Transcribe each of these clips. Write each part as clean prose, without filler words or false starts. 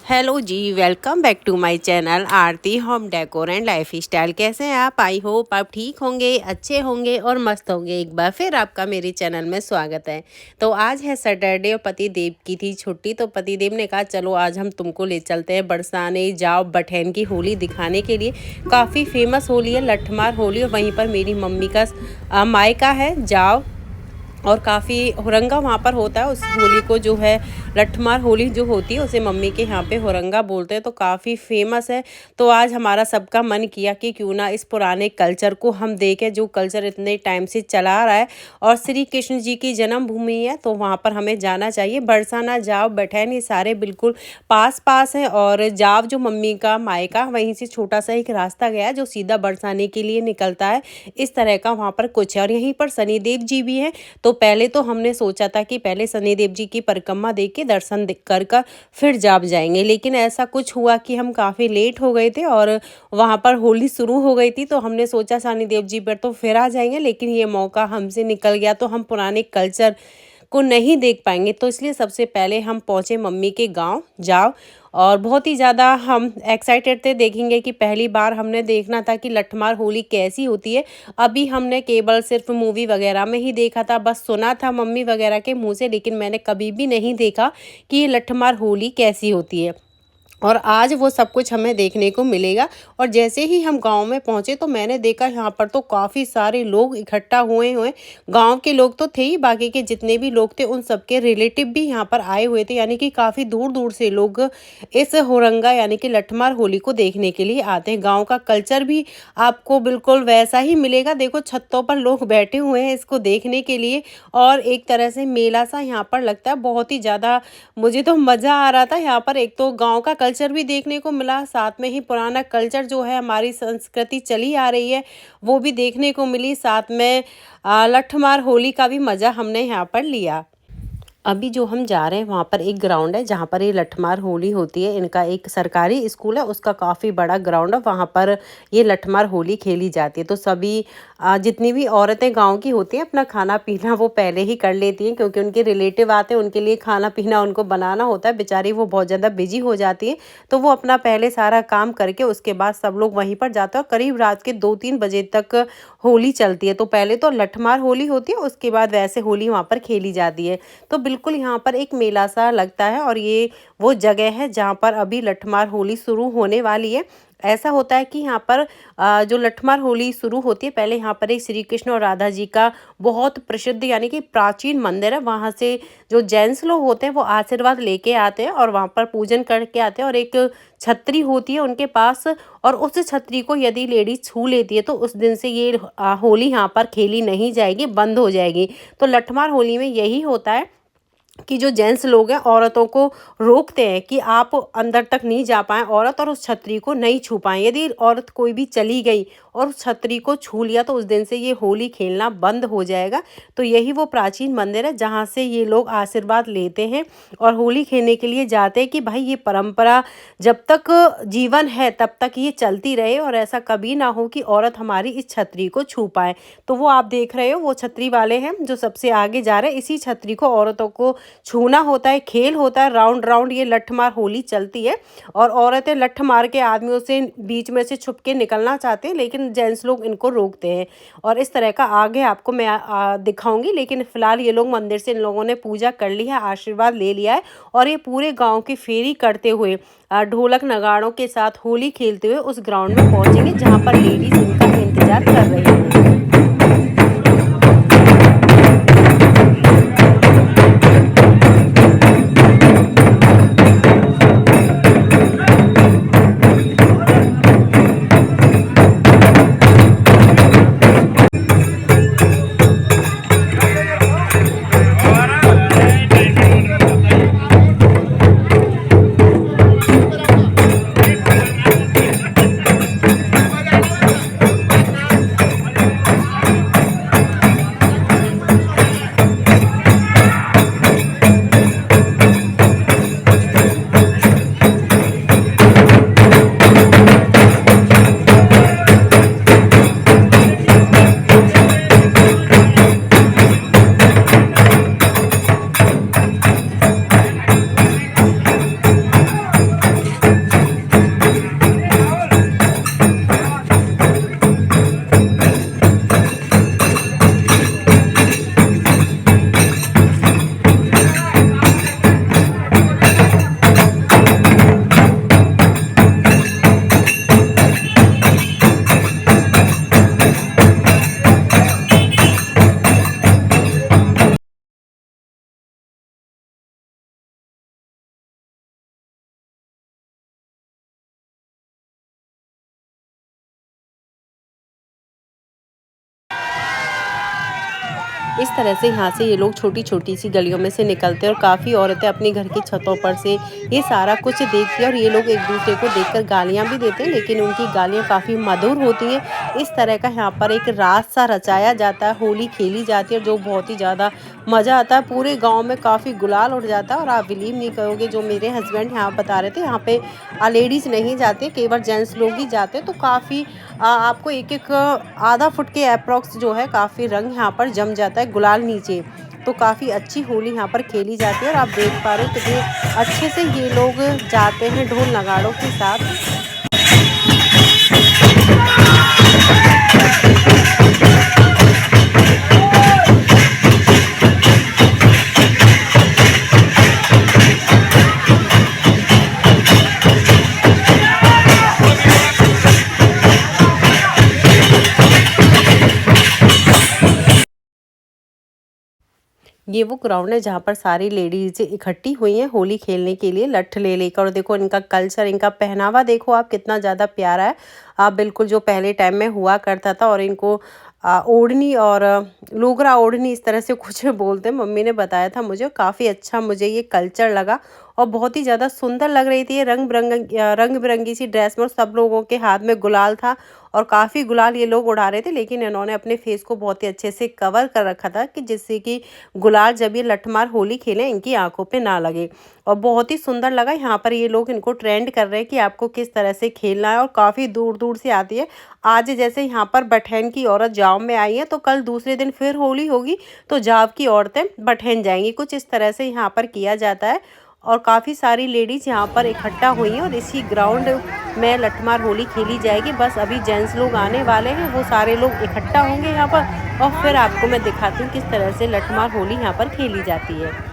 Hello ji, welcome back to my channel Aarti home decor and lifestyle. कैसे हैं आप? I hope आप ठीक होंगे, अच्छे होंगे और मस्त होंगे। एक बार फिर आपका मेरे चैनल में स्वागत है। तो आज है सैटरडे और पतिदेव की थी छुट्टी, तो पतिदेव ने कहा चलो आज हम तुमको ले चलते हैं बरसाने जाओ बठैन की होली दिखाने के लिए। काफ़ी फेमस होली है लठमार होली, और वहीं पर मेरी मम्मी का मायका है जाओ, और काफ़ी हुरंगा वहाँ पर होता है। उस होली को जो है लठमार होली जो होती है उसे मम्मी के यहाँ पे हुरंगा बोलते हैं, तो काफ़ी फेमस है। तो आज हमारा सबका मन किया कि क्यों ना इस पुराने कल्चर को हम देखें, जो कल्चर इतने टाइम से चला रहा है और श्री कृष्ण जी की जन्मभूमि है, तो वहाँ पर हमें जाना चाहिए। बरसाना जाव बठैन ये सारे बिल्कुल पास पास हैं, और जाव जो मम्मी का मायका वहीं से छोटा सा एक रास्ता गया है जो सीधा बरसाने के लिए निकलता है। इस तरह का वहाँ पर कुछ है, और यहीं पर शनिदेव जी भी हैं। तो पहले तो हमने सोचा था कि पहले शनिदेव जी की परिक्रमा देख के दर्शन कर कर फिर जाप जाएंगे, लेकिन ऐसा कुछ हुआ कि हम काफ़ी लेट हो गए थे और वहाँ पर होली शुरू हो गई थी। तो हमने सोचा शनिदेव जी पर तो फिर आ जाएंगे, लेकिन ये मौका हमसे निकल गया, तो हम पुराने कल्चर को नहीं देख पाएंगे। तो इसलिए सबसे पहले हम पहुँचे मम्मी के गांव जाओ, और बहुत ही ज़्यादा हम एक्साइटेड थे देखेंगे कि पहली बार हमने देखना था कि लठमार होली कैसी होती है। अभी हमने केवल सिर्फ मूवी वगैरह में ही देखा था, बस सुना था मम्मी वगैरह के मुंह से, लेकिन मैंने कभी भी नहीं देखा कि ये लठमार होली कैसी होती है। और आज वो सब कुछ हमें देखने को मिलेगा। और जैसे ही हम गांव में पहुंचे तो मैंने देखा यहाँ पर तो काफ़ी सारे लोग इकट्ठा हुए हुए। गांव के लोग तो थे ही, बाकी के जितने भी लोग थे उन सबके रिलेटिव भी यहाँ पर आए हुए थे, यानी कि काफ़ी दूर दूर से लोग इस होरंगा यानी कि लठमार होली को देखने के लिए आते हैं। गाँव का कल्चर भी आपको बिल्कुल वैसा ही मिलेगा। देखो छतों पर लोग बैठे हुए हैं इसको देखने के लिए, और एक तरह से मेला सा यहाँ पर लगता है। बहुत ही ज़्यादा मुझे तो मज़ा आ रहा था यहाँ पर। एक तो गांव का कल्चर भी देखने को मिला, साथ में ही पुराना कल्चर जो है हमारी संस्कृति चली आ रही है वो भी देखने को मिली, साथ में लठमार होली का भी मज़ा हमने यहाँ पर लिया। अभी जो हम जा रहे हैं वहाँ पर एक ग्राउंड है जहाँ पर ये लठमार होली होती है। इनका एक सरकारी स्कूल है, उसका काफ़ी बड़ा ग्राउंड है, वहाँ पर ये लठमार होली खेली जाती है। तो सभी जितनी भी औरतें गांव की होती हैं अपना खाना पीना वो पहले ही कर लेती हैं, क्योंकि उनके रिलेटिव आते हैं, उनके लिए खाना पीना उनको बनाना होता है। बेचारी वो बहुत ज़्यादा बिजी हो जाती है, तो वो अपना पहले सारा काम करके उसके बाद सब लोग वहीं पर जाते हैं। करीब रात के 2-3 बजे तक होली चलती है। तो पहले तो लठमार होली होती है, उसके बाद वैसे होली वहाँ पर खेली जाती है। तो बिल्कुल यहाँ पर एक मेला सा लगता है, और ये वो जगह है जहाँ पर अभी लठमार होली शुरू होने वाली है। ऐसा होता है कि यहाँ पर जो लठमार होली शुरू होती है, पहले यहाँ पर एक श्री कृष्ण और राधा जी का बहुत प्रसिद्ध यानी कि प्राचीन मंदिर है। वहाँ से जो जेंट्स लोग होते हैं वो आशीर्वाद लेके आते हैं और वहाँ पर पूजन करके आते हैं, और एक छतरी होती है उनके पास, और उस छतरी को यदि लेडीज छू लेती है तो उस दिन से ये होली यहाँ पर खेली नहीं जाएगी, बंद हो जाएगी। तो लठमार होली में यही होता है कि जो जेंट्स लोग हैं औरतों को रोकते हैं कि आप अंदर तक नहीं जा पाएँ औरत, और उस छतरी को नहीं छू पाएँ। यदि औरत कोई भी चली गई और उस छतरी को छू लिया तो उस दिन से ये होली खेलना बंद हो जाएगा। तो यही वो प्राचीन मंदिर है जहाँ से ये लोग आशीर्वाद लेते हैं और होली खेलने के लिए जाते हैं कि भाई ये परंपरा जब तक जीवन है तब तक ये चलती रहे, और ऐसा कभी ना हो कि औरत हमारी इस छतरी को छू पाए। तो वो आप देख रहे हो वो छतरी वाले हैं जो सबसे आगे जा रहे हैं। इसी छतरी को औरतों को छूना होता है, खेल होता है, राउंड राउंड ये लठमार होली चलती है। और औरतें लठ मार के आदमियों से बीच में से छुप के निकलना चाहते हैं, लेकिन जेंट्स लोग इनको रोकते हैं। और इस तरह का आगे आपको मैं दिखाऊंगी, लेकिन फिलहाल ये लोग मंदिर से इन लोगों ने पूजा कर ली है, आशीर्वाद ले लिया है, और ये पूरे गाँव की फेरी करते हुए ढोलक नगाड़ों के साथ होली खेलते हुए उस ग्राउंड में पहुंचेंगे जहाँ पर लेडीज इनका इंतजार कर रही हैं। इस तरह से यहाँ से ये लोग छोटी छोटी सी गलियों में से निकलते हैं और काफ़ी औरतें अपनी घर की छतों पर से ये सारा कुछ देखती हैं और ये लोग एक दूसरे को देखकर गालियाँ भी देते हैं, लेकिन उनकी गालियाँ काफ़ी मधुर होती हैं। इस तरह का यहाँ पर एक रात सा रचाया जाता है, होली खेली जाती है जो बहुत ही ज़्यादा मज़ा आता है। पूरे गाँव में काफ़ी गुलाल उड़ जाता है और आप बिलीव नहीं करोगे, जो मेरे हस्बैंड यहाँ बता रहे थे, यहाँ पे लेडीज़ नहीं जाते, केवल जेंट्स लोग ही जाते। तो काफ़ी आपको एक एक आधा फुट के अप्रॉक्स जो है काफ़ी रंग यहाँ पर जम जाता है गुलाल नीचे। तो काफ़ी अच्छी होली यहाँ पर खेली जाती है और आप देख पा रहे हो कितने अच्छे से ये लोग जाते हैं ढोल नगाड़ों के साथ। ये वो ग्राउंड है जहाँ पर सारी लेडीज इकट्ठी हुई हैं होली खेलने के लिए लठ ले लेकर। और देखो इनका कल्चर, इनका पहनावा देखो आप कितना ज़्यादा प्यारा है। आप बिल्कुल जो पहले टाइम में हुआ करता था। और इनको ओढ़नी और लोगरा ओढ़नी इस तरह से कुछ बोलते हैं, मम्मी ने बताया था मुझे। काफ़ी अच्छा मुझे ये कल्चर लगा और बहुत ही ज़्यादा सुंदर लग रही थी ये रंग बिरंगी सी ड्रेस में। और सब लोगों के हाथ में गुलाल था और काफ़ी गुलाल ये लोग उड़ा रहे थे, लेकिन इन्होंने अपने फेस को बहुत ही अच्छे से कवर कर रखा था कि जिससे कि गुलाल जब ये लठमार होली खेलें इनकी आंखों पे ना लगे। और बहुत ही सुंदर लगा। यहाँ पर ये लोग इनको ट्रेंड कर रहे हैं कि आपको किस तरह से खेलना है और काफ़ी दूर दूर से आती है। आज जैसे यहाँ पर बठैन की औरत जाव में आई है, तो कल दूसरे दिन फिर होली होगी तो जाव की औरतें बठैन जाएंगी। कुछ इस तरह से यहाँ पर किया जाता है और काफ़ी सारी लेडीज़ यहाँ पर इकट्ठा हुई हैं और इसी ग्राउंड में लठमार होली खेली जाएगी। बस अभी जेंट्स लोग आने वाले हैं, वो सारे लोग इकट्ठा होंगे यहाँ पर और फिर आपको मैं दिखाती हूँ किस तरह से लठमार होली यहाँ पर खेली जाती है।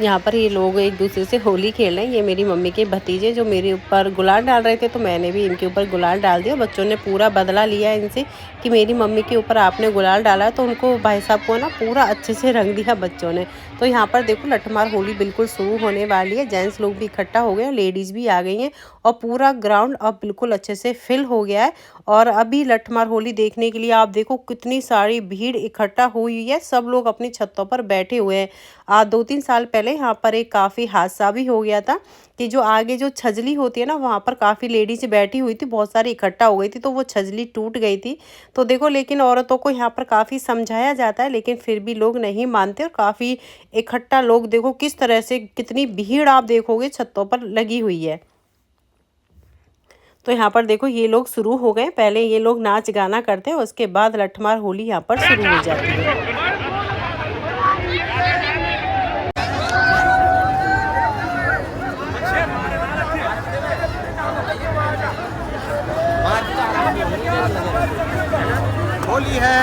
यहाँ पर ये लोग एक दूसरे से होली खेल रहे हैं। ये मेरी मम्मी के भतीजे जो मेरे ऊपर गुलाल डाल रहे थे, तो मैंने भी इनके ऊपर गुलाल डाल दिया। बच्चों ने पूरा बदला लिया इनसे कि मेरी मम्मी के ऊपर आपने गुलाल डाला है, तो उनको भाई साहब को ना पूरा अच्छे से रंग दिया बच्चों ने। तो यहाँ पर देखो लठमार होली बिल्कुल शुरू होने वाली है। जेंट्स लोग भी इकट्ठा हो गए हैं, लेडीज़ भी आ गई हैं और पूरा ग्राउंड अब बिल्कुल अच्छे से फिल हो गया है। और अभी लठमार होली देखने के लिए आप देखो कितनी सारी भीड़ इकट्ठा हुई है। सब लोग अपनी छतों पर बैठे हुए हैं। 2-3 साल पहले यहाँ पर एक काफ़ी हादसा भी हो गया था कि जो आगे जो छजली होती है ना, वहाँ पर काफ़ी लेडीज बैठी हुई थी, बहुत सारी इकट्ठा हो गई थी, तो वो छजली टूट गई थी। तो देखो लेकिन औरतों को यहाँ पर काफ़ी समझाया जाता है, लेकिन फिर भी लोग नहीं मानते और काफ़ी इकट्ठा लोग देखो किस तरह से, कितनी भीड़ आप देखोगे छतों पर लगी हुई है। तो यहाँ पर देखो ये लोग शुरू हो गए। पहले ये लोग नाच गाना करते हैं, उसके बाद लठमार होली यहाँ पर शुरू हो जाती है। होली है,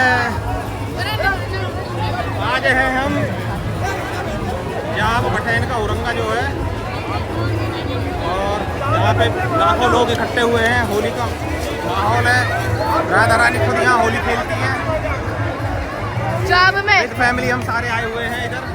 आज है हम यहाँ बठैन का औरंगा जो है, और यहाँ पे लाखों लोग इकट्ठे हुए हैं। होली का माहौल है। राधा रानी खुद यहाँ होली खेलती हैं। विद फैमिली हम सारे आए हुए हैं इधर।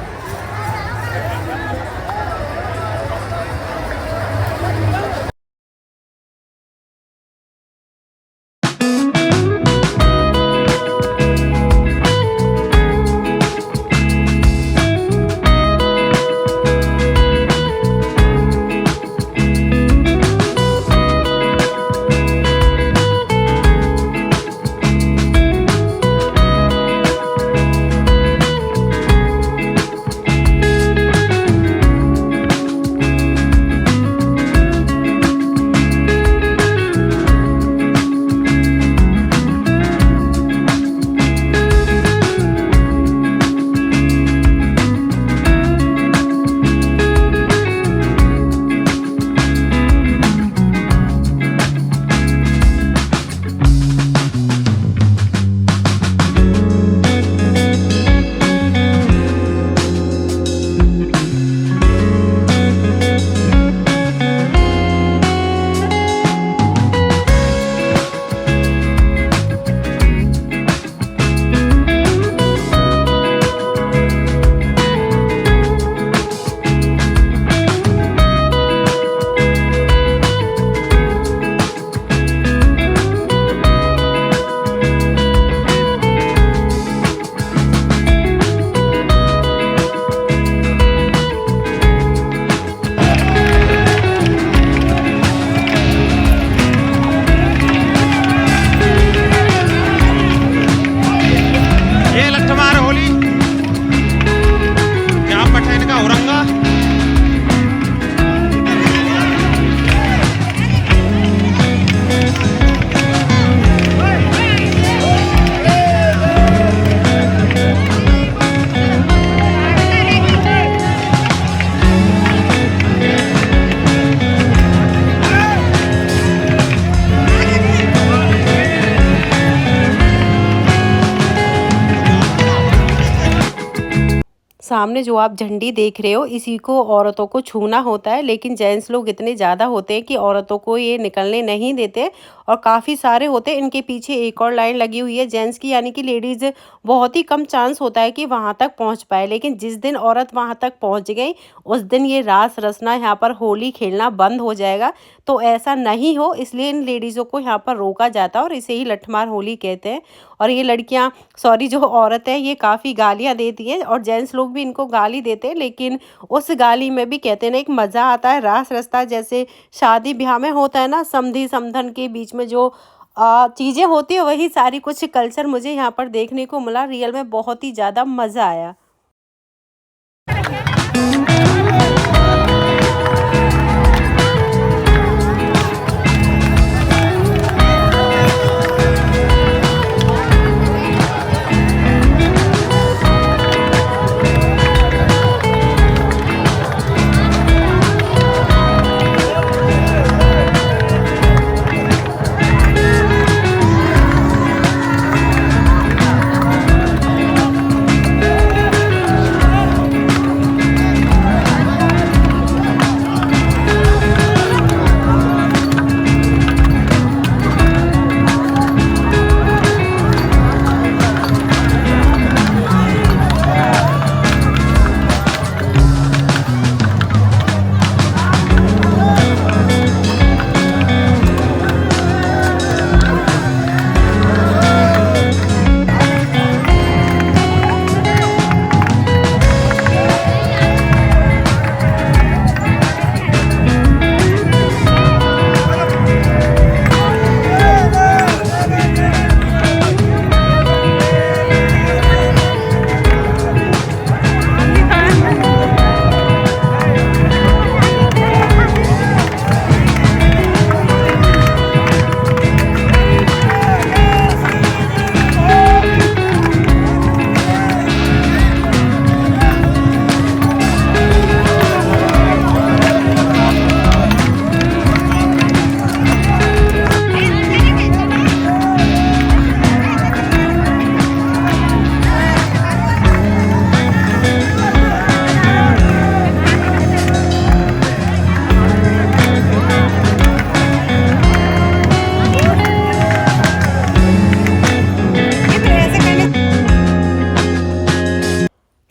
सामने जो आप झंडी देख रहे हो इसी को औरतों को छूना होता है, लेकिन जेंट्स लोग इतने ज़्यादा होते हैं कि औरतों को ये निकलने नहीं देते और काफ़ी सारे होते हैं। इनके पीछे एक और लाइन लगी हुई है जेंट्स की, यानी कि लेडीज़ बहुत ही कम चांस होता है कि वहाँ तक पहुँच पाए। लेकिन जिस दिन औरत वहाँ तक पहुँच गई उस दिन ये रास रसना यहाँ पर होली खेलना बंद हो जाएगा। तो ऐसा नहीं हो इसलिए इन लेडीज़ों को यहाँ पर रोका जाता है और इसे ही लठमार होली कहते हैं। और ये लड़कियाँ, सॉरी जो औरत है, ये काफ़ी गालियाँ देती हैं और जेंट्स लोग भी इनको गाली देते हैं, लेकिन उस गाली में भी कहते हैं ना एक मज़ा आता है। रास रस्ता जैसे शादी ब्याह में होता है ना, समधी समधन के बीच में जो चीज़ें होती है, वही सारी कुछ कल्चर मुझे यहाँ पर देखने को मिला। रियल में बहुत ही ज़्यादा मज़ा आया।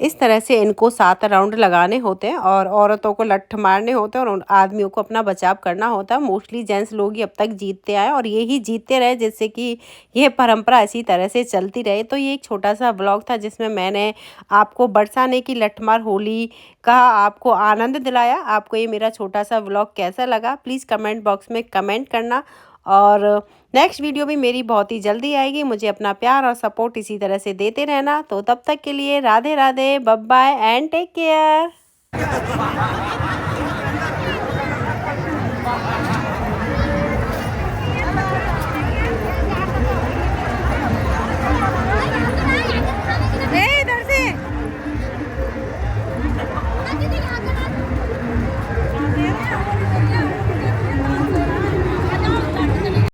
इस तरह से इनको 7 राउंड लगाने होते हैं और औरतों को लठ मारने होते हैं और उन आदमियों को अपना बचाव करना होता है। मोस्टली जेंट्स लोग ही अब तक जीतते आए और यही जीतते रहे, जिससे कि यह परंपरा इसी तरह से चलती रहे। तो ये एक छोटा सा ब्लॉग था जिसमें मैंने आपको बरसाने की लठमार होली का आपको आनंद दिलाया। आपको ये मेरा छोटा सा ब्लॉग कैसा लगा प्लीज़ कमेंट बॉक्स में कमेंट करना। और नेक्स्ट वीडियो भी मेरी बहुत ही जल्दी आएगी। मुझे अपना प्यार और सपोर्ट इसी तरह से देते रहना। तो तब तक के लिए Radhe Radhe, bye bye and take care.